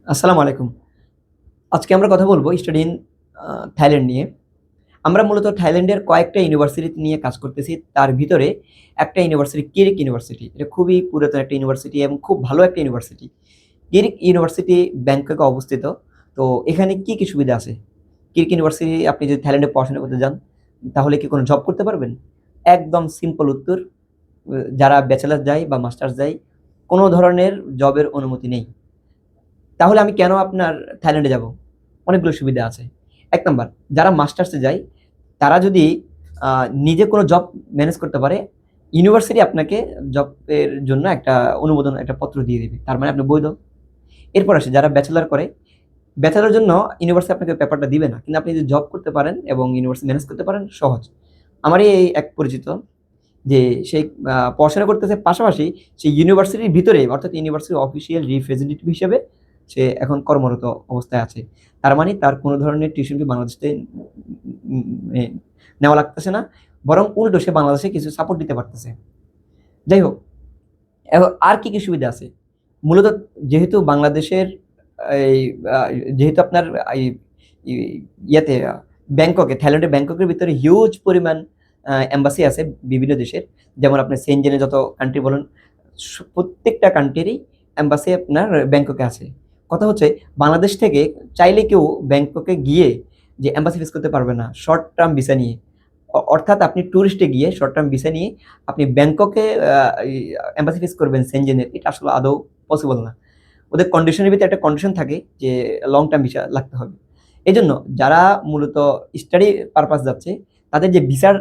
আসসালামু আলাইকুম। আজকে আমরা কথা বলব স্টাডি ইন থাইল্যান্ড নিয়ে। আমরা মূলত থাইল্যান্ডের কয়েকটা ইউনিভার্সিটি নিয়ে কাজ করতেছি। তার ভিতরে একটা ইউনিভার্সিটি কিরিক ইউনিভার্সিটি। এটা খুবই পুরাতন একটা ইউনিভার্সিটি এবং খুব ভালো একটা ইউনিভার্সিটি। কিরিক ইউনিভার্সিটি ব্যাংককে অবস্থিত। তো এখানে কি সুবিধা আছে? কিরিক ইউনিভার্সিটি আপনি যদি থাইল্যান্ডে পড়াশোনা করতে যান, তাহলে কি কোনো জব করতে পারবেন? একদম সিম্পল উত্তর। যারা ব্যাচেলর যায় বা মাস্টার্স যায়, কোনো ধরনের জবের অনুমতি নেই। তাহলে আমি কেন আপনার থাইল্যান্ডে যাব? অনেকগুলো সুবিধা আছে। ১ নাম্বার, যারা মাস্টার্সে যায় তারা যদি নিজে কোনো জব ম্যানেজ করতে পারে, ইউনিভার্সিটি আপনাকে জবের জন্য একটা অনুমোদন একটা পত্র দিয়ে দিবে। তার মানে আপনি বৈধ। এরপর আসে যারা ব্যাচেলর করে, ব্যাচেলরের জন্য ইউনিভার্সিটি আপনাকে পেপারটা দিবে না। কিন্তু আপনি যদি জব করতে পারেন এবং ইউনিভার্সিটি ম্যানেজ করতে পারেন, সহজ। আমারই এই এক পরিচিত যে সে পড়াশোনা করতেছে, পাশাপাশি সে ইউনিভার্সিটির ভিতরে অর্থাৎ ইউনিভার্সিটির অফিসিয়াল রিপ্রেজেন্টেটিভ হিসেবে সে এখন কর্মরত অবস্থায় আছে। তার মানে তার কোনো ধরনের টিউশন ফি বাংলাদেশ থেকে এ নেওয়া লাগতেছে না। বরং উল্টো সে বাংলাদেশে কিছু সাপোর্ট দিতে পারতেছে। যাই হোক, আর কি সুবিধা আছে? মূলত যেহেতু বাংলাদেশের এই আ যেহেতু আপনার এই ই ইয়াতে ব্যাংককে, থাইল্যান্ডের ব্যাংককের ভিতরে হিউজ পরিমাণ এম্বাসি আছে বিভিন্ন দেশের। যেমন আপনার সেনজেনে যত কান্ট্রি বলুন, প্রত্যেকটা কান্ট্রিরই এম্বাসি আপনার ব্যাংককে আছে। কথা হচ্ছে বাংলাদেশ থেকে চাইলে কেউ ব্যাংককে গিয়ে যে এম্বাসি ফেস করতে পারবে না শর্ট টার্ম ভিসা নিয়ে। অর্থাৎ আপনি টুরিস্টে গিয়ে শর্ট টার্ম ভিসা নিয়ে আপনি ব্যাংককে এই এম্বাসি ফেস করবেন সেনজেনের, এটা আসলে আদৌ পসিবল না। ওদের কন্ডিশনের ভিতরে একটা কন্ডিশন থাকে যে লং টার্ম ভিসা লাগতে হবে। এজন্য যারা মূলত স্টাডি পারপাস যাচ্ছে, তাদের যে ভিসার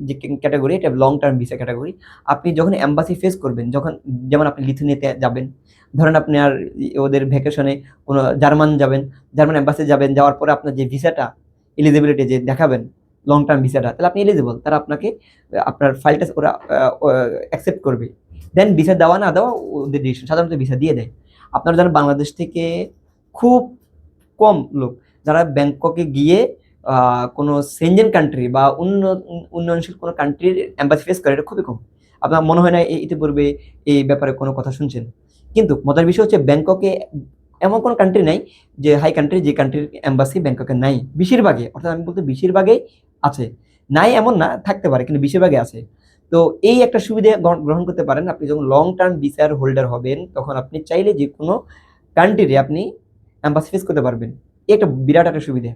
যে ক্যাটেগরি এটা লং টার্ম ভিসা ক্যাটেগরি। আপনি যখন এম্বাসি ফেস করবেন, যখন যেমন আপনি লিথুয়ানিয়াতে যাবেন, ধরেন আপনি আর ওদের ভ্যাকেশনে কোনো জার্মান যাবেন, জার্মান এম্বাসি যাবেন, যাওয়ার পরে আপনার যে ভিসাটা এলিজিবিলিটি যে দেখাবেন লং টার্ম ভিসাটা, তাহলে আপনি এলিজিবল। তারা আপনাকে আপনার ফাইলটা ওরা অ্যাকসেপ্ট করবে। দেন ভিসা দেওয়া না দেওয়া ওদের ডিসিশন। সাধারণত ভিসা দিয়ে দেয়। আপনারা জানেন বাংলাদেশ থেকে খুব কম লোক যারা ব্যাংককে গিয়ে কোনো সেনজেন কান্ট্রি বা উন্নয়নশীল কোনো কান্ট্রির এম্বাসি ফেস করে, এটা খুবই কম। আপনার মনে হয় না ইতিপূর্বে এই ব্যাপারে কোনো কথা শুনছেন। কিন্তু মজার বিষয় হচ্ছে ব্যাংককে এমন কোনো কান্ট্রি নাই যে হাই কান্ট্রি যে কান্ট্রির এম্বাসি ব্যাংককে নাই। বেশিরভাগই, অর্থাৎ আমি বলতে বেশিরভাগই আছে। নাই এমন না, থাকতে পারে কিন্তু বেশিরভাগই আছে। তো এই একটা সুবিধা গ্রহণ করতে পারেন। আপনি যখন লং টার্ম ভিসার হোল্ডার হবেন, তখন আপনি চাইলে যেকোনো কান্ট্রিরে আপনি এম্বাসি ফেস করতে পারবেন। এই একটা বিরাট একটা সুবিধা।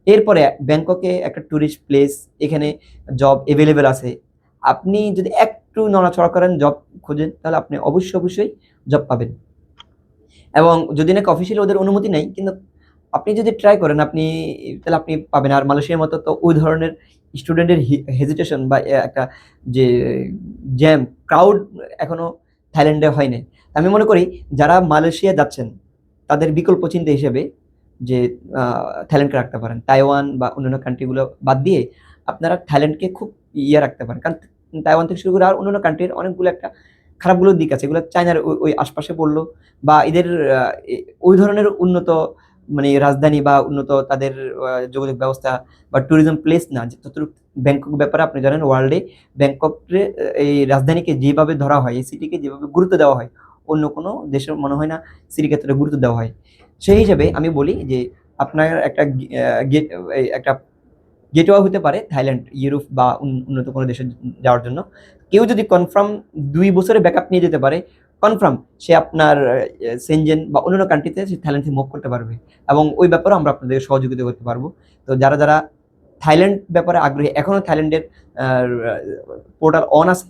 এরপরে ব্যাংককে একটা টুরিস্ট প্লেস, এখানে জব এভেইলেবল আছে। আপনি যদি একটু নড়াচড়া করেন, জব খোঁজেন, তাহলে আপনি অবশ্যই জব পাবেন। এবং যদি নাকি অফিসিয়ালি ওদের অনুমতি নেই, কিন্তু আপনি যদি ট্রাই করেন তাহলে আপনি পাবেন। আর মালয়েশিয়ার মতো তো ওই ধরনের স্টুডেন্টের হেজিটেশন বা একটা যে জ্যাম, ক্রাউড এখনো থাইল্যান্ডে হয় নাই। আমি মনে করি যারা মালয়েশিয়া যাচ্ছেন, তাদের বিকল্প চিন্তা হিসেবে যে থাইল্যান্ডকে রাখতে পারেন। তাইওয়ান বা অন্যান্য কান্ট্রি গুলো বাদ দিয়ে আপনারা থাইল্যান্ডকে খুব রাখতে পারেন। কারণ তাইওয়ান থেকে শুরু করে আর অন্যান্য কান্ট্রির অনেকগুলো একটা খারাপগুলো দিক আছে। এগুলো চায়নার ওই আশপাশে পড়ল বা এদের আ এ ওই ধরনের উন্নত মানে রাজধানী বা উন্নত তাদের যোগাযোগ ব্যবস্থা বা টুরিজম প্লেস না। যতটুকু ব্যাংকক ব্যাপারে আপনি জানেন, ওয়ার্ল্ডে ব্যাংককে এই রাজধানীকে যেভাবে ধরা হয়, এই সিটিকে যেভাবে গুরুত্ব দেওয়া হয়, অন্য কোনো দেশের মনে হয় না সিটিকে এতটা গুরুত্ব দেওয়া হয়। সেই হিসেবে আমি বলি যে আপনার একটা গেট এই একটা গেটওয়ে হতে পারে থাইল্যান্ড, ইউরোপ বা উন্নত কোনো দেশে যাওয়ার জন্য। কেউ যদি কনফার্ম ২ বছরের ব্যাকআপ নিয়ে যেতে পারে, কনফার্ম সে আপনার সেনজেন বা অন্যান্য কান্ট্রিতে সে থাইল্যান্ড থেকে মুভ করতে পারবে। এবং ওই ব্যাপারেও আমরা আপনাদেরকে সহযোগিতা করতে পারবো। তো যারা থাইল্যান্ড ব্যাপারে আগ্রহী, এখনো থাইল্যান্ডের আ পোর্টাল অন আছে,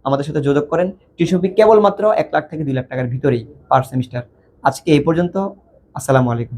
আমাদের সাথে যোগাযোগ করেন। টিউশন ফি কেবলমাত্র ৳১,০০,০০০ থেকে ৳২,০০,০০০ ভিতরেই পার সেমিস্টার। আজকে এই পর্যন্ত। আসসালামু আলাইকুম।